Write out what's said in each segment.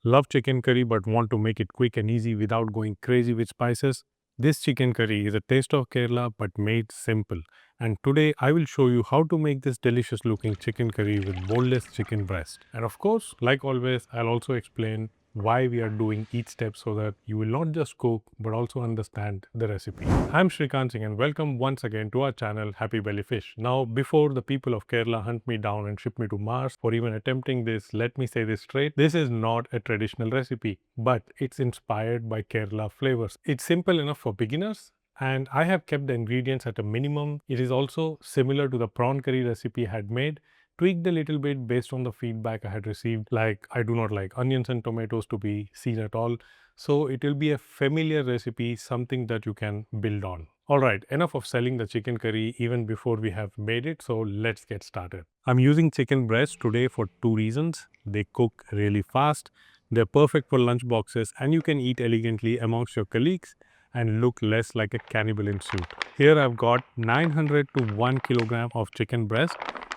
Love chicken curry but want to make it quick and easy without going crazy with spices? This chicken curry is a taste of Kerala but made simple. And today I will show you how to make this delicious looking chicken curry with boneless chicken breast. And of course, like always, I'll also explain why we are doing each step so that you will not just cook but also understand the recipe. I'm Shrikant Singh and welcome once again to our channel Happy Belly Fish. Now, before the people of Kerala hunt me down and ship me to Mars for even attempting this, let me say this straight. This is not a traditional recipe, but it's inspired by Kerala flavors. It's simple enough for beginners, and I have kept the ingredients at a minimum. It is also similar to the prawn curry recipe I had made, tweaked a little bit based on the feedback I had received, like I do not like onions and tomatoes to be seen at all. So it will be a familiar recipe, something that you can build on. Alright, enough of selling the chicken curry even before we have made it, so let's get started. I'm using chicken breast today for two reasons. They cook really fast, they're perfect for lunch boxes, and you can eat elegantly amongst your colleagues and look less like a cannibal in suit. Here I've got 900 to 1 kilogram of chicken breast.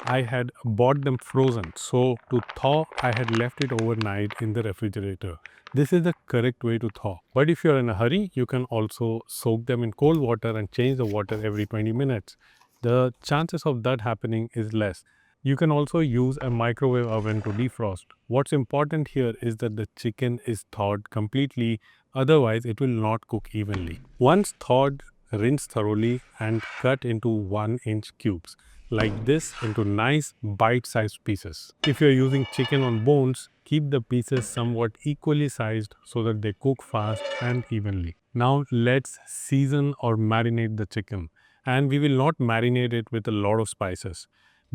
I had bought them frozen, so to thaw I had left it overnight in the refrigerator. This is the correct way to thaw. But if you're in a hurry, you can also soak them in cold water and change the water every 20 minutes. The chances of that happening is less. You can also use a microwave oven to defrost. What's important here is that the chicken is thawed completely, otherwise it will not cook evenly. Once thawed, rinse thoroughly and cut into 1-inch cubes like this into nice bite-sized pieces. If you're using chicken on bones, keep the pieces somewhat equally sized so that they cook fast and evenly. Now let's season or marinate the chicken, and we will not marinate it with a lot of spices.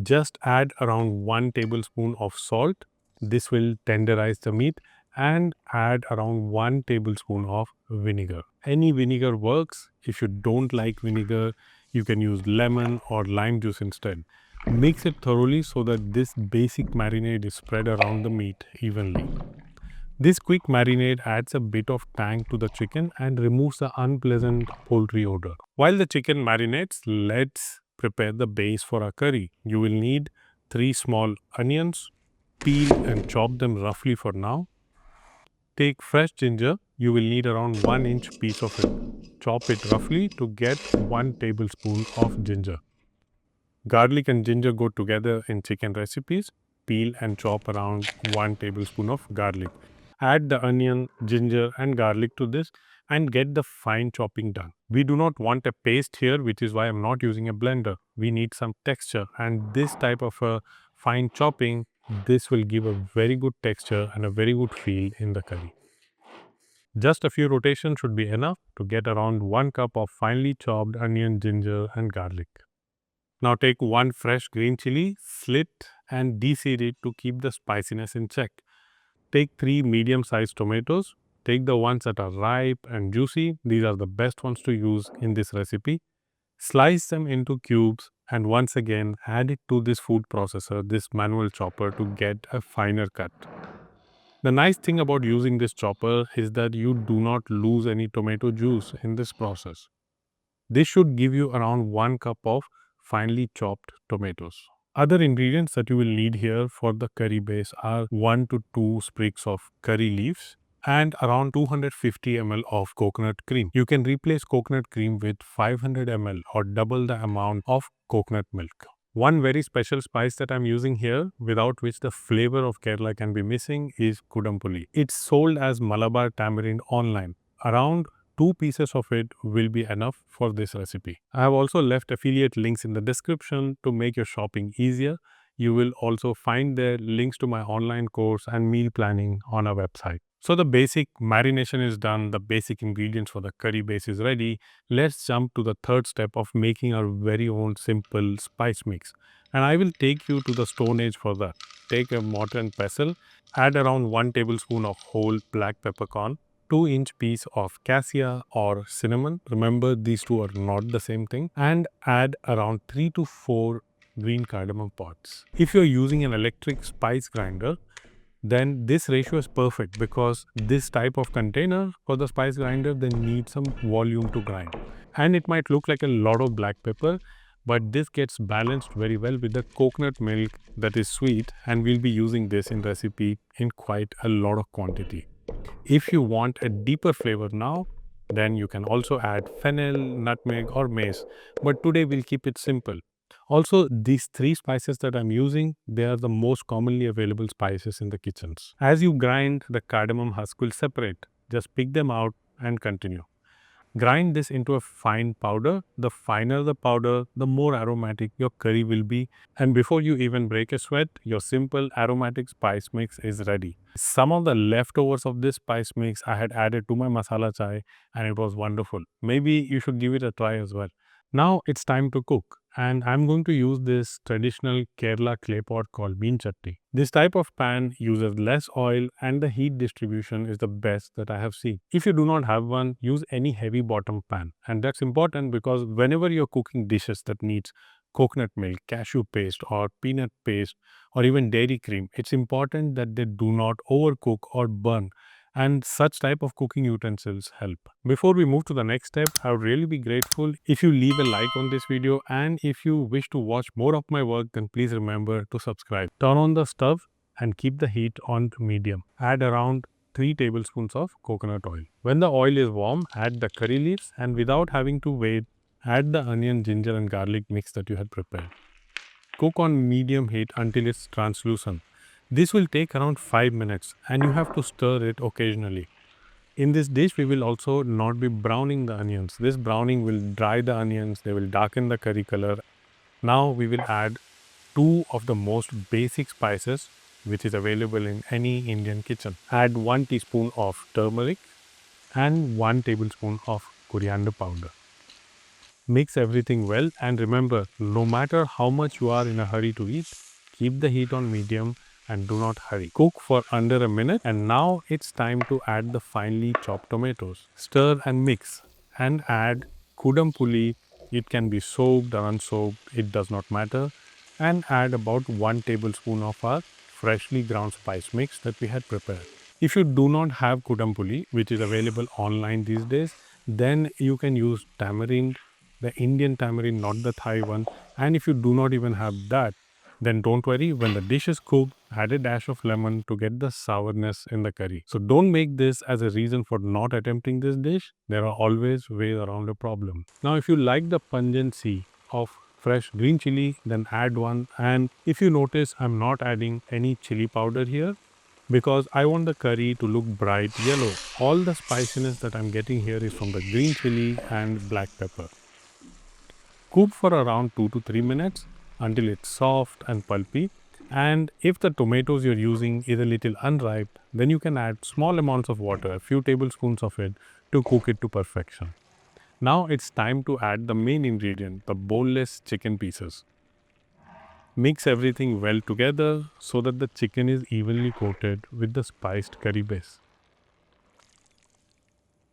Just add around 1 tablespoon of salt. This will tenderize the meat, and add around 1 tablespoon of vinegar. Any vinegar works. If you don't like vinegar, you can use lemon or lime juice instead. Mix it thoroughly so that this basic marinade is spread around the meat evenly. This quick marinade adds a bit of tang to the chicken and removes the unpleasant poultry odor. While the chicken marinates, let's prepare the base for our curry. You will need 3 small onions. Peel and chop them roughly for now. Take fresh ginger. You will need around 1-inch piece of it. Chop it roughly to get 1 tablespoon of ginger. Garlic and ginger go together in chicken recipes. Peel and chop around 1 tablespoon of garlic. Add the onion, ginger and garlic to this and get the fine chopping done. We do not want a paste here, which is why I'm not using a blender. We need some texture, and this type of a fine chopping, this will give a very good texture and a very good feel in the curry. Just a few rotations should be enough to get around 1 cup of finely chopped onion, ginger and garlic. Now take 1 fresh green chili, slit and de-seed it to keep the spiciness in check. Take 3 medium-sized tomatoes. Take the ones that are ripe and juicy. These are the best ones to use in this recipe. Slice them into cubes and once again add it to this food processor, this manual chopper, to get a finer cut. The nice thing about using this chopper is that you do not lose any tomato juice in this process. This should give you around 1 cup of finely chopped tomatoes. Other ingredients that you will need here for the curry base are 1 to 2 sprigs of curry leaves and around 250 ml of coconut cream. You can replace coconut cream with 500 ml or double the amount of coconut milk. One very special spice that I'm using here, without which the flavor of Kerala can be missing, is Kudampuli. It's sold as Malabar Tamarind online. Around 2 pieces of it will be enough for this recipe. I have also left affiliate links in the description to make your shopping easier. You will also find there links to my online course and meal planning on our website. So the basic marination is done, the basic ingredients for the curry base is ready. Let's jump to the third step of making our very own simple spice mix. And I will take you to the Stone Age for that. Take a mortar and pestle, add around 1 tablespoon of whole black peppercorn, 2-inch piece of cassia or cinnamon. Remember, these two are not the same thing. And add around 3 to 4 green cardamom pods. If you're using an electric spice grinder, then this ratio is perfect because this type of container for the spice grinder, they need some volume to grind. And it might look like a lot of black pepper, but this gets balanced very well with the coconut milk that is sweet, and we'll be using this in recipe in quite a lot of quantity. If you want a deeper flavor now, then you can also add fennel, nutmeg or mace, but today we'll keep it simple. Also, these three spices that I'm using, they are the most commonly available spices in the kitchens. As you grind, the cardamom husk will separate. Just pick them out and continue. Grind this into a fine powder. The finer the powder, the more aromatic your curry will be. And before you even break a sweat, your simple aromatic spice mix is ready. Some of the leftovers of this spice mix I had added to my masala chai, and it was wonderful. Maybe you should give it a try as well. Now it's time to cook, and I'm going to use this traditional Kerala clay pot called bean chutney. This type of pan uses less oil and the heat distribution is the best that I have seen. If you do not have one, use any heavy bottom pan, and that's important because whenever you're cooking dishes that needs coconut milk, cashew paste or peanut paste or even dairy cream, it's important that they do not overcook or burn, and such type of cooking utensils help. Before we move to the next step, I would really be grateful if you leave a like on this video, and if you wish to watch more of my work, then please remember to subscribe. Turn on the stove and keep the heat on medium. Add around 3 tablespoons of coconut oil. When the oil is warm, add the curry leaves, and without having to wait, add the onion, ginger and garlic mix that you had prepared. Cook on medium heat until it's translucent. This will take around 5 minutes and you have to stir it occasionally. In this dish, we will also not be browning the onions. This browning will dry the onions, they will darken the curry color. Now we will add 2 of the most basic spices which is available in any Indian kitchen. Add 1 teaspoon of turmeric and 1 tablespoon of coriander powder. Mix everything well, and remember, no matter how much you are in a hurry to eat, keep the heat on medium and do not hurry. Cook for under a minute, and now it's time to add the finely chopped tomatoes. Stir and mix, and add Kudampuli. It can be soaked or unsoaked, it does not matter. And add about 1 tablespoon of our freshly ground spice mix that we had prepared. If you do not have Kudampuli, which is available online these days, then you can use tamarind, the Indian tamarind, not the Thai one. And if you do not even have that, then don't worry, when the dish is cooked, add a dash of lemon to get the sourness in the curry. So don't make this as a reason for not attempting this dish. There are always ways around a problem. Now, if you like the pungency of fresh green chili, then add one. And if you notice, I'm not adding any chili powder here because I want the curry to look bright yellow. All the spiciness that I'm getting here is from the green chili and black pepper. Cook for around 2 to 3 minutes until it's soft and pulpy. And if the tomatoes you're using is a little unripe, then you can add small amounts of water, a few tablespoons of it, to cook it to perfection. Now it's time to add the main ingredient, the boneless chicken pieces. Mix everything well together so that the chicken is evenly coated with the spiced curry base.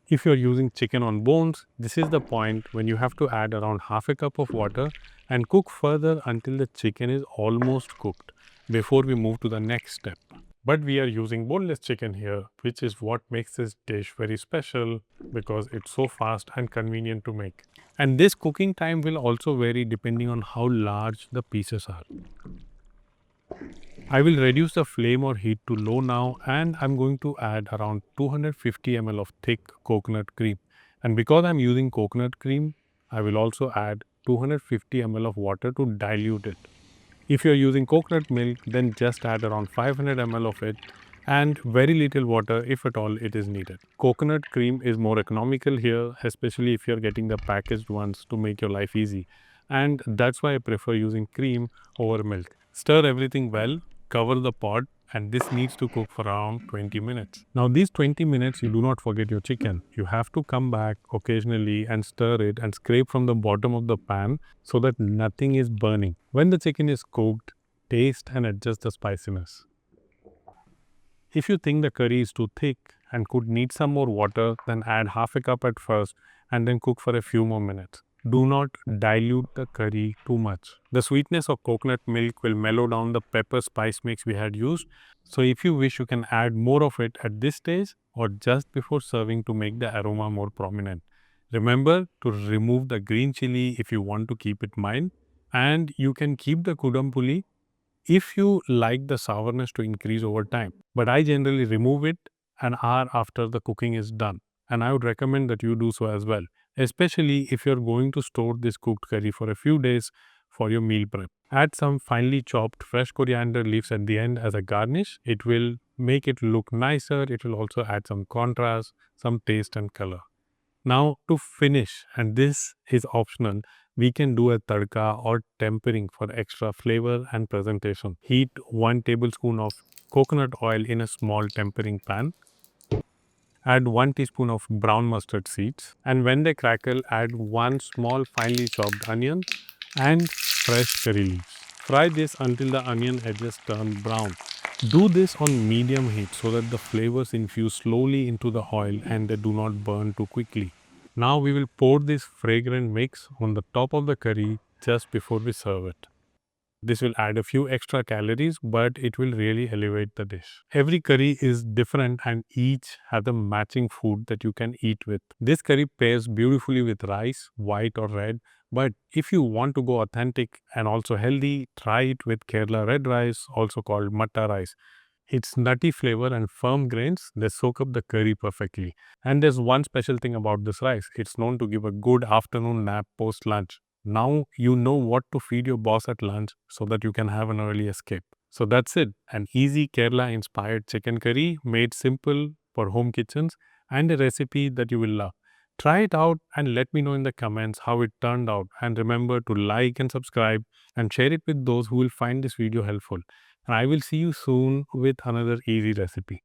If you're using chicken on bones, this is the point when you have to add around half a cup of water and cook further until the chicken is almost cooked before we move to the next step. But we are using boneless chicken here, which is what makes this dish very special because it's so fast and convenient to make. And this cooking time will also vary depending on how large the pieces are. I will reduce the flame or heat to low now, and I'm going to add around 250 ml of thick coconut cream. And because I'm using coconut cream, I will also add 250 ml of water to dilute it. If you're using coconut milk, then just add around 500 ml of it and very little water if at all it is needed. Coconut cream is more economical here, especially if you're getting the packaged ones to make your life easy. And that's why I prefer using cream over milk. Stir everything well, cover the pot, and this needs to cook for around 20 minutes. Now these 20 minutes, you do not forget your chicken. You have to come back occasionally and stir it and scrape from the bottom of the pan so that nothing is burning. When the chicken is cooked, taste and adjust the spiciness. If you think the curry is too thick and could need some more water, then add half a cup at first and then cook for a few more minutes. Do not dilute the curry too much. The sweetness of coconut milk will mellow down the pepper spice mix we had used. So if you wish, you can add more of it at this stage or just before serving to make the aroma more prominent. Remember to remove the green chili if you want to keep it mild, and you can keep the Kudampuli if you like the sourness to increase over time. But I generally remove it an hour after the cooking is done, and I would recommend that you do so as well, especially if you're going to store this cooked curry for a few days for your meal prep. Add some finely chopped fresh coriander leaves at the end as a garnish. It will make it look nicer. It will also add some contrast, some taste and color. Now to finish, and this is optional, we can do a tadka or tempering for extra flavor and presentation. Heat 1 tablespoon of coconut oil in a small tempering pan. Add 1 teaspoon of brown mustard seeds, and when they crackle, add 1 small finely chopped onion and fresh curry leaves. Fry this until the onion edges turn brown. Do this on medium heat so that the flavors infuse slowly into the oil and they do not burn too quickly. Now we will pour this fragrant mix on the top of the curry just before we serve it. This will add a few extra calories, but it will really elevate the dish. Every curry is different and each has a matching food that you can eat with. This curry pairs beautifully with rice, white or red. But if you want to go authentic and also healthy, try it with Kerala red rice, also called matta rice. Its nutty flavor and firm grains, they soak up the curry perfectly. And there's one special thing about this rice. It's known to give a good afternoon nap post lunch. Now you know what to feed your boss at lunch so that you can have an early escape. So that's it. An easy Kerala inspired chicken curry made simple for home kitchens and a recipe that you will love. Try it out and let me know in the comments how it turned out. And remember to like and subscribe and share it with those who will find this video helpful. And I will see you soon with another easy recipe.